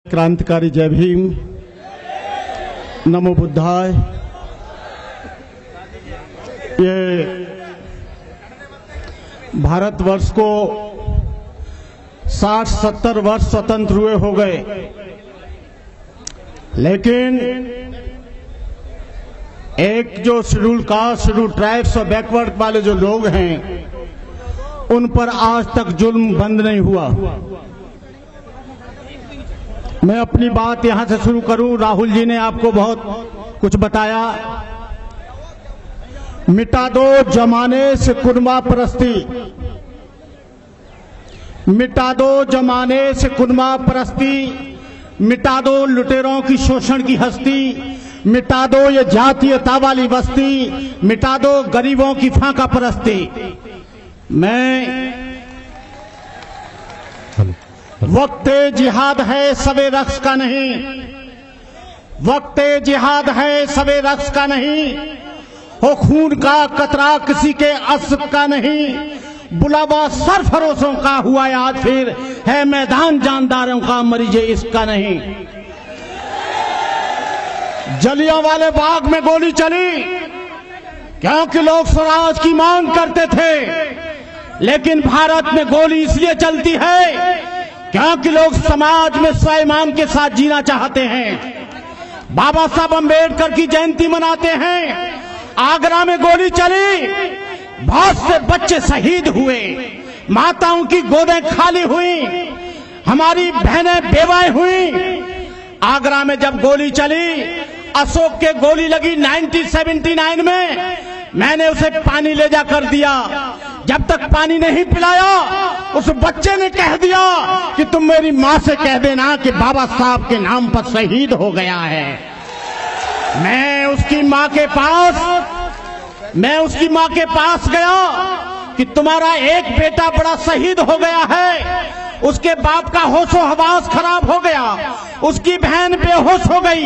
क्रांतिकारी जय भीम, नमो बुद्धाय। ये भारतवर्ष को 60-70 वर्ष स्वतंत्र हुए हो गए, लेकिन एक जो शेड्यूल कास्ट, शेड्यूल ट्राइब्स और बैकवर्ड वाले जो लोग हैं, उन पर आज तक जुल्म बंद नहीं हुआ। मैं अपनी बात यहां से शुरू करूं। राहुल जी ने आपको बहुत कुछ बताया। मिटा दो जमाने से कुनबा परस्ती, मिटा दो जमाने से कुनबा परस्ती, मिटा दो लुटेरों की शोषण की हस्ती, मिटा दो ये जातीयता वाली बस्ती, मिटा दो गरीबों की फांका परस्ती। वक्त जिहाद है सबे रक्स का नहीं, वक्त जिहाद है सबे रक्स का नहीं, हो खून का कतरा किसी के अस्क का नहीं, बुलावा सरफरोशों का हुआ आज फिर है मैदान जानदारों का मरीजे इसका नहीं। जलियांवाले बाग में गोली चली क्योंकि लोग स्वराज की मांग करते थे, लेकिन भारत में गोली इसलिए चलती है क्योंकि लोग समाज में स्वाभिमान के साथ जीना चाहते हैं। बाबा साहब अम्बेडकर की जयंती मनाते हैं। आगरा में गोली चली, बहुत से बच्चे शहीद हुए, माताओं की गोदें खाली हुई, हमारी बहनें बेवाएं हुई। आगरा में जब गोली चली, अशोक के गोली लगी 1979 में, मैंने उसे पानी ले जाकर दिया। जब तक पानी नहीं पिलाया, उस बच्चे ने कह दिया कि तुम मेरी मां से कह देना कि बाबा साहब के नाम पर शहीद हो गया है। मैं उसकी मां के पास गया कि तुम्हारा एक बेटा बड़ा शहीद हो गया है। उसके बाप का होशो हवास खराब हो गया, उसकी बहन बेहोश हो गई,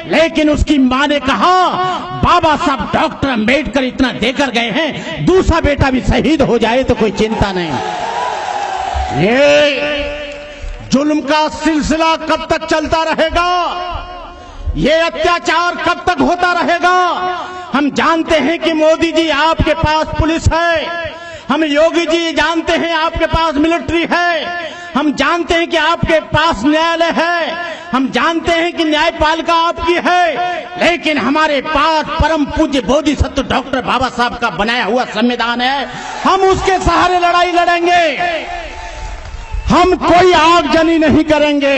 लेकिन उसकी मां ने कहा बाबा साहब डॉक्टर अम्बेडकर इतना देकर गए हैं, दूसरा बेटा भी शहीद हो जाए तो कोई चिंता नहीं। ये जुल्म का सिलसिला कब तक चलता रहेगा? ये अत्याचार कब तक होता रहेगा? हम जानते हैं कि मोदी जी आपके पास पुलिस है, हम योगी जी जानते हैं आपके पास मिलिट्री है, हम जानते हैं कि आपके पास न्यायालय है, हम जानते हैं कि न्यायपालिका आपकी है, लेकिन हमारे पास परम पूज्य बोधिसत्व डॉक्टर बाबा साहब का बनाया हुआ संविधान है। हम उसके सहारे लड़ाई लड़ेंगे। हम कोई आगजनी नहीं करेंगे,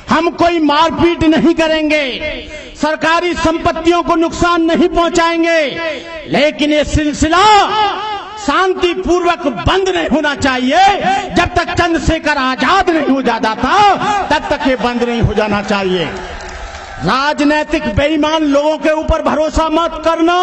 हम कोई मारपीट नहीं करेंगे, सरकारी संपत्तियों को नुकसान नहीं पहुंचाएंगे, लेकिन ये सिलसिला शांतिपूर्वक बंद नहीं होना चाहिए। जब तक चंद्रशेखर आजाद नहीं हो जाता था, तब तक ये बंद नहीं हो जाना चाहिए। राजनीतिक बेईमान लोगों के ऊपर भरोसा मत करना।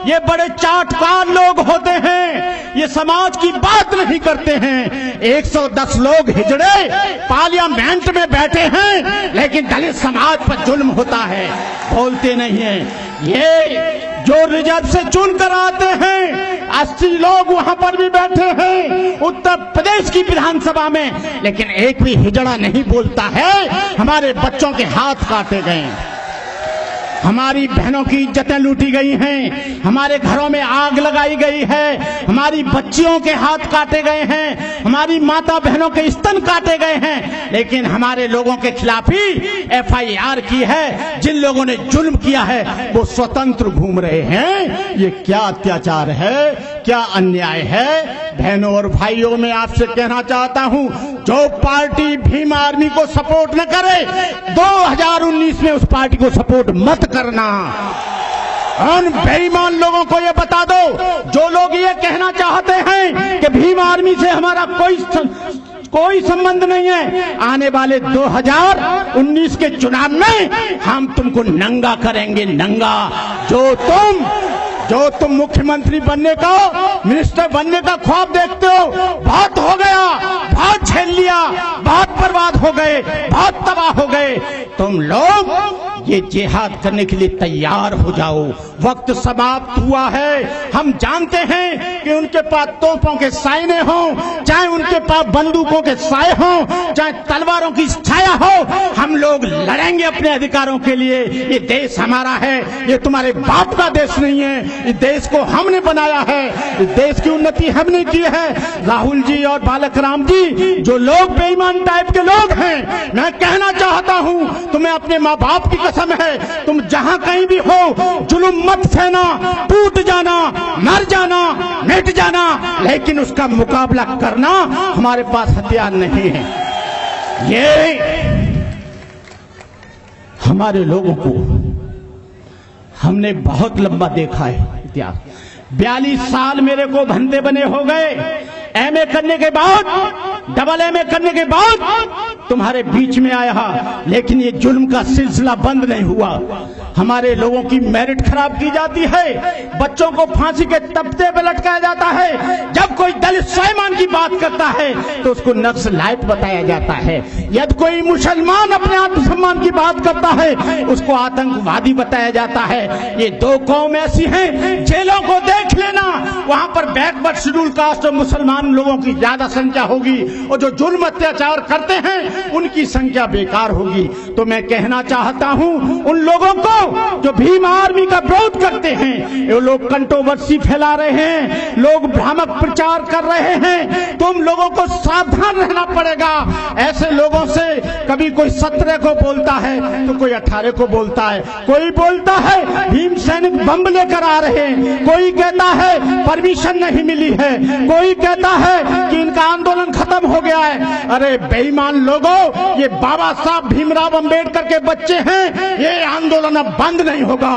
ये बड़े चाटकार लोग होते हैं, ये समाज की बात नहीं करते हैं। 110 लोग हिजड़े पार्लियामेंट में बैठे हैं, लेकिन दलित समाज पर जुल्म होता है, बोलते नहीं हैं। ये जो रिजर्व से चुनकर आते हैं, 80 लोग वहां पर भी बैठे हैं उत्तर प्रदेश की विधानसभा में, लेकिन एक भी हिजड़ा नहीं बोलता है। हमारे बच्चों के हाथ काटे गए, हमारी बहनों की इज्जतें लूटी गई हैं, हमारे घरों में आग लगाई गई है, हमारी बच्चियों के हाथ काटे गए हैं, हमारी माता बहनों के स्तन काटे गए हैं, लेकिन हमारे लोगों के खिलाफ ही FIR की है। जिन लोगों ने जुल्म किया है वो स्वतंत्र घूम रहे हैं। ये क्या अत्याचार है, क्या अन्याय है? बहनों और भाइयों, मैं आपसे कहना चाहता हूं, जो पार्टी भीम आर्मी को सपोर्ट न करे, 2019 में उस पार्टी को सपोर्ट मत करना। उन बेईमान लोगों को ये बता दो, जो लोग ये कहना चाहते हैं कि भीम आर्मी से हमारा कोई संबंध नहीं है, आने वाले 2019 के चुनाव में हम तुमको नंगा करेंगे, नंगा। जो तुम मुख्यमंत्री बनने का, मिनिस्टर बनने का ख्वाब देखते हो, बहुत हो गया, बहुत झेल लिया, बहुत बर्बाद हो गए, बहुत तबाह हो गए। तुम लोग ये जिहाद करने के लिए तैयार हो जाओ, वक्त समाप्त हुआ है। हम जानते हैं कि उनके पास तोपों के साइने हों, चाहे उनके पास बंदूकों के साए हों, चाहे तलवारों की छाया हो, हम लोग लड़ेंगे अपने अधिकारों के लिए। ये देश हमारा है, ये तुम्हारे बाप का देश नहीं है। इस देश को हमने बनाया है, इस देश की उन्नति हमने की है। राहुल जी और बालक राम जी, जो लोग बेईमान टाइप के लोग हैं, मैं कहना चाहता हूं, तुम्हें अपने माँ बाप की कसम है, तुम जहां कहीं भी हो जुल्म मत सहना, टूट जाना, मर जाना, मिट जाना, लेकिन उसका मुकाबला करना हमारे पास हथियार नहीं है। ये हमारे लोगों को हमने बहुत लंबा देखा है इतिहास। 42 साल मेरे को धंधे बने हो गए, एमए करने के बाद, डबल एमए करने के बाद तुम्हारे बीच में आया, लेकिन ये जुल्म का सिलसिला बंद नहीं हुआ। हमारे लोगों की मेरिट खराब की जाती है, बच्चों को फांसी के तख्ते पे लटकाया जाता है। जब कोई दलित स्वाभिमान की बात करता है तो उसको नक्सलाइट बताया जाता है। यदि कोई मुसलमान अपने आत्मसम्मान की बात करता है उसको आतंकवादी बताया जाता है। ये दो कौम ऐसी हैं, जेलों को देख लेना, वहां पर बैकवर्ड शेड्यूल कास्ट और मुसलमान लोगों की ज्यादा संख्या होगी, और जो जुल्म अत्याचार करते हैं उनकी संख्या बेकार होगी। तो मैं कहना चाहता हूं उन लोगों को जो भीम आर्मी का विरोध करते हैं, ये लोग कंट्रोवर्सी फैला रहे हैं, लोग भ्रामक प्रचार कर रहे हैं, तुम लोगों को सावधान रहना पड़ेगा। ऐसे लोगों से कभी कोई 17 को बोलता है तो कोई 18 को बोलता है, कोई बोलता है भीम सैनिक बम लेकर आ रहे हैं, कोई कहता है परमिशन नहीं मिली है, कोई कहता है कि इनका आंदोलन खत्म हो गया है। अरे बेईमान लोगों, ये बाबा साहब भीमराव अंबेडकर के बच्चे हैं, ये आंदोलन अब बंद नहीं होगा।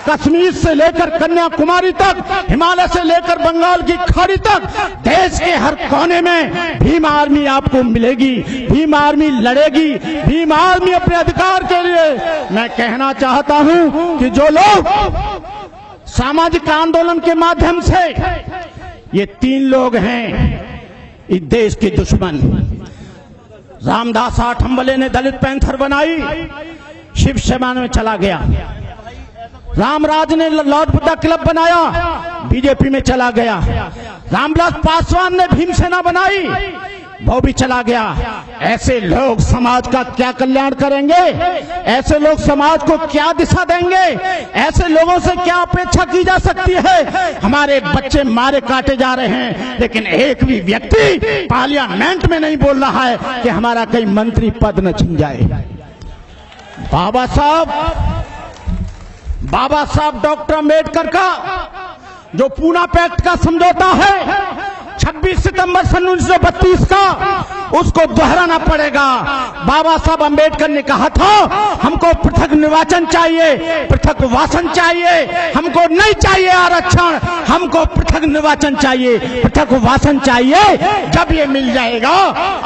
कश्मीर से लेकर कन्याकुमारी तक, हिमालय से लेकर बंगाल की खाड़ी तक, देश के हर कोने में भीम आर्मी आपको मिलेगी, भीम आर्मी लड़ेगी, भीम आर्मी अपने अधिकार के लिए। मैं कहना चाहता हूं कि जो लोग सामाजिक आंदोलन के माध्यम से, ये 3 लोग हैं इस देश के दुश्मन। रामदास आठवले ने दलित पैंथर बनाई, शिवसेना में चला गया। रामराज ने लॉर्ड बुद्धा क्लब बनाया, बीजेपी में चला गया। रामविलास पासवान ने भीमसेना बनाई, वो भी चला गया। ऐसे लोग समाज का क्या कल्याण करेंगे? ऐसे लोग समाज को क्या दिशा देंगे? ऐसे लोगों से क्या अपेक्षा की जा सकती है? हमारे बच्चे मारे काटे जा रहे हैं, लेकिन एक भी व्यक्ति पार्लियामेंट में नहीं बोल रहा है कि हमारा कई मंत्री पद न छिन जाए। बाबा साहब डॉक्टर अम्बेडकर का जो पूना पैक्ट का समझौता है 26 सितंबर सन 1932 का, उसको दोहराना पड़ेगा। बाबा साहब अम्बेडकर ने कहा था हमको पृथक निर्वाचन चाहिए, पृथक वासन चाहिए, हमको नहीं चाहिए आरक्षण, हमको पृथक निर्वाचन चाहिए, पृथक वासन चाहिए। जब ये मिल जाएगा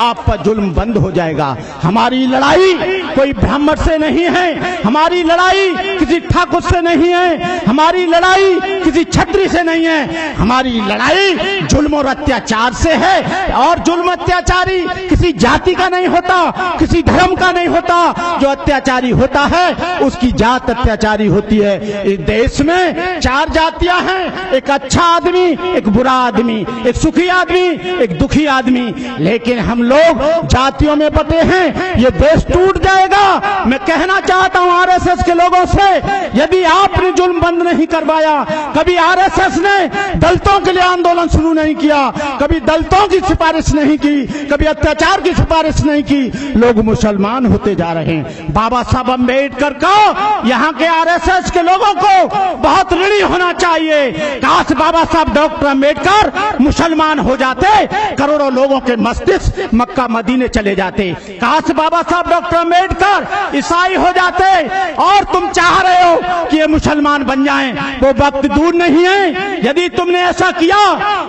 आप पर जुल्म बंद हो जाएगा। हमारी लड़ाई कोई ब्राह्मण से नहीं है, हमारी लड़ाई किसी ठाकुर से नहीं है, हमारी लड़ाई किसी छत्री से नहीं है, हमारी लड़ाई जुल्म और अत्याचार से है। और जुल्म अत्याचारी किसी जाति का नहीं होता, किसी धर्म का नहीं होता। जो अत्याचारी होता है उसकी जात अत्याचारी होती है। इस देश में 4 जातियां हैं, एक अच्छा आदमी, एक बुरा आदमी, एक सुखी आदमी, एक दुखी आदमी, लेकिन हम लोग जातियों में बटे हैं। ये देश टूट जाएगा। मैं कहना चाहता हूं आरएसएस के लोगों से, यदि आपने जुल्म बंद नहीं करवाया, कभी आरएसएस ने दलितों के लिए आंदोलन शुरू नहीं किया, कभी दलितों की सिफारिश नहीं की, कभी अत्याचार की सिफारिश नहीं की, लोग मुसलमान होते जा रहे हैं। बाबा साहब अम्बेडकर का यहाँ के आरएसएस के लोगों को बहुत ऋणी होना चाहिए। काश बाबा साहब डॉक्टर अम्बेडकर मुसलमान हो जाते, करोड़ों लोगों के मस्तिष्क मक्का मदीने चले जाते। काश बाबा साहब डॉक्टर अम्बेडकर ईसाई हो जाते, और तुम चाह रहे हो कि ये मुसलमान बन जाएं, वो वक्त दूर नहीं है। यदि तुमने ऐसा किया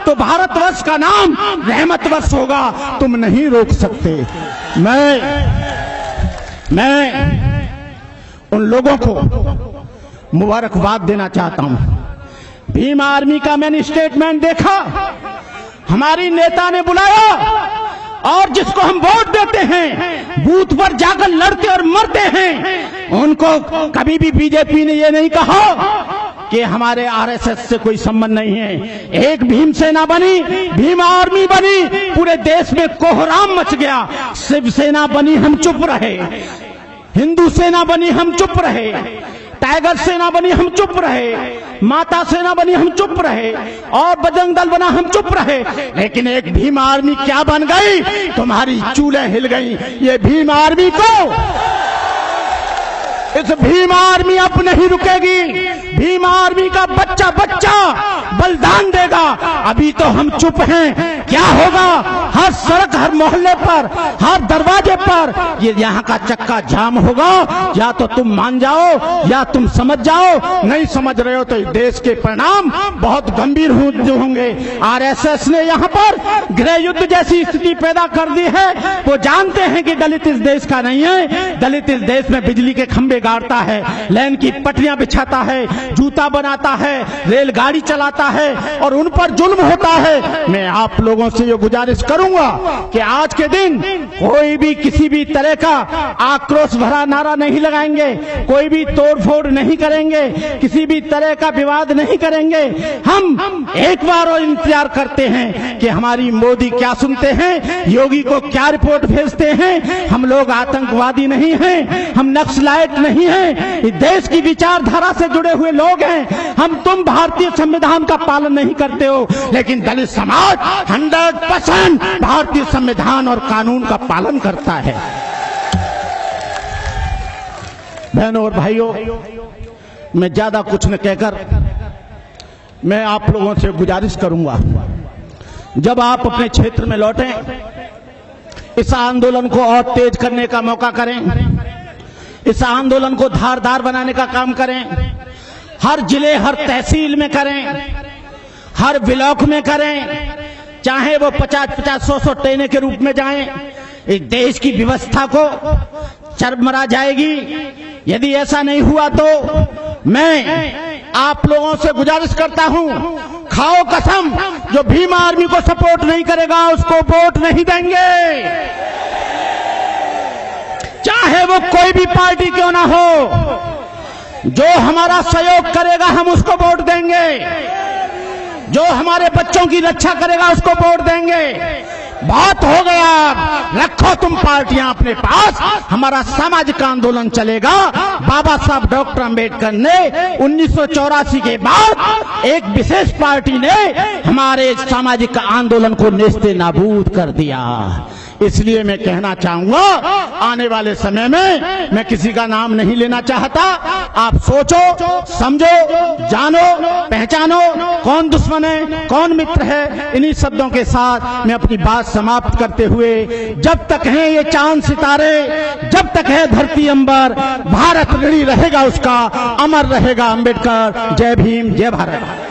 तो भारतवर्ष का नाम रहमत वर्ष होगा, तुम नहीं रोक सकते। मैं उन लोगों को मुबारकबाद देना चाहता हूं। भीम आर्मी का मैंने स्टेटमेंट देखा, हमारी नेता ने बुलाया और जिसको हम वोट देते हैं, बूथ पर जाकर लड़ते और मरते हैं, उनको कभी भी बीजेपी ने ये नहीं कहा कि हमारे आरएसएस से कोई संबंध नहीं है। एक भीम सेना बनी, भीम आर्मी बनी, पूरे देश में कोहराम मच गया। शिवसेना बनी, हम चुप रहे। हिंदू सेना बनी, हम चुप रहे। टाइगर सेना बनी, हम चुप रहे। माता सेना बनी, हम चुप रहे। और बजरंग दल बना, हम चुप रहे। लेकिन एक भीम आर्मी क्या बन गई? तुम्हारी चूल्हे हिल गई। ये भीम आर्मी को, इस भीम आर्मी अब नहीं रुकेगी। भीम आर्मी का बच्चा बच्चा बलिदान देगा। अभी तो हम चुप हैं। क्या होगा? हर सड़क, हर मोहल्ले पर, हर दरवाजे पर ये यहाँ का चक्का जाम होगा। या तो तुम मान जाओ या तुम समझ जाओ। नहीं समझ रहे हो तो देश के परिणाम बहुत गंभीर होंगे। आरएसएस ने यहाँ पर गृह युद्ध जैसी स्थिति पैदा कर दी है। वो जानते हैं कि दलित इस देश का नहीं है। दलित इस देश में बिजली के खंभे गाड़ता है, लाइन की पटरियां बिछाता है, जूता बनाता है, रेलगाड़ी चलाता है और उन पर जुल्म होता है। मैं आप लोगों से ये गुजारिश करूंगा कि आज के दिन कोई भी किसी भी तरह का आक्रोश भरा नारा नहीं लगाएंगे, कोई भी तोड़फोड़ नहीं करेंगे, किसी भी तरह का विवाद नहीं करेंगे। हम एक बार और इंतजार करते हैं कि हमारी मोदी क्या सुनते हैं, योगी को क्या रिपोर्ट भेजते हैं। हम लोग आतंकवादी नहीं हैं, हम नक्सलाइट नहीं हैं, इस देश की विचारधारा से जुड़े हुए लोग हैं। तुम भारतीय संविधान का पालन नहीं करते हो, लेकिन दलित समाज 100% भारतीय संविधान और कानून का पालन करता है। बहनों और भाइयों, मैं ज्यादा कुछ न कहकर मैं आप लोगों से गुजारिश करूंगा, जब आप अपने क्षेत्र में लौटें, इस आंदोलन को और तेज करने का मौका करें, इस आंदोलन को धारदार बनाने का काम करें। हर जिले, हर तहसील में करें, हर ब्लॉक में करें, चाहे वो 50-50, 100-100 टेने के रूप में जाएं। इस देश की व्यवस्था को चरमरा जाएगी। यदि ऐसा नहीं हुआ तो मैं आप लोगों से गुजारिश करता हूं, खाओ कसम, जो भीम आर्मी को सपोर्ट नहीं करेगा उसको वोट नहीं देंगे, चाहे वो कोई भी पार्टी क्यों ना हो। जो हमारा सहयोग करेगा हम उसको वोट देंगे, जो हमारे बच्चों की रक्षा करेगा उसको वोट देंगे। बहुत हो गया, रखो तुम पार्टियां अपने पास, हमारा सामाजिक आंदोलन चलेगा। बाबा साहब डॉक्टर अंबेडकर ने 1984 के बाद एक विशेष पार्टी ने हमारे सामाजिक आंदोलन को नेस्ते नाबूद कर दिया। इसलिए मैं कहना चाहूंगा, आने वाले समय में मैं किसी का नाम नहीं लेना चाहता। आप सोचो, समझो, जानो, पहचानो कौन दुश्मन है, कौन मित्र है। इन्हीं शब्दों के साथ मैं अपनी बात समाप्त करते हुए, जब तक हैं ये चांद सितारे, जब तक है धरती अंबर, भारत ऋणी रहेगा उसका, अमर रहेगा अंबेडकर। जय भीम, जय भारत।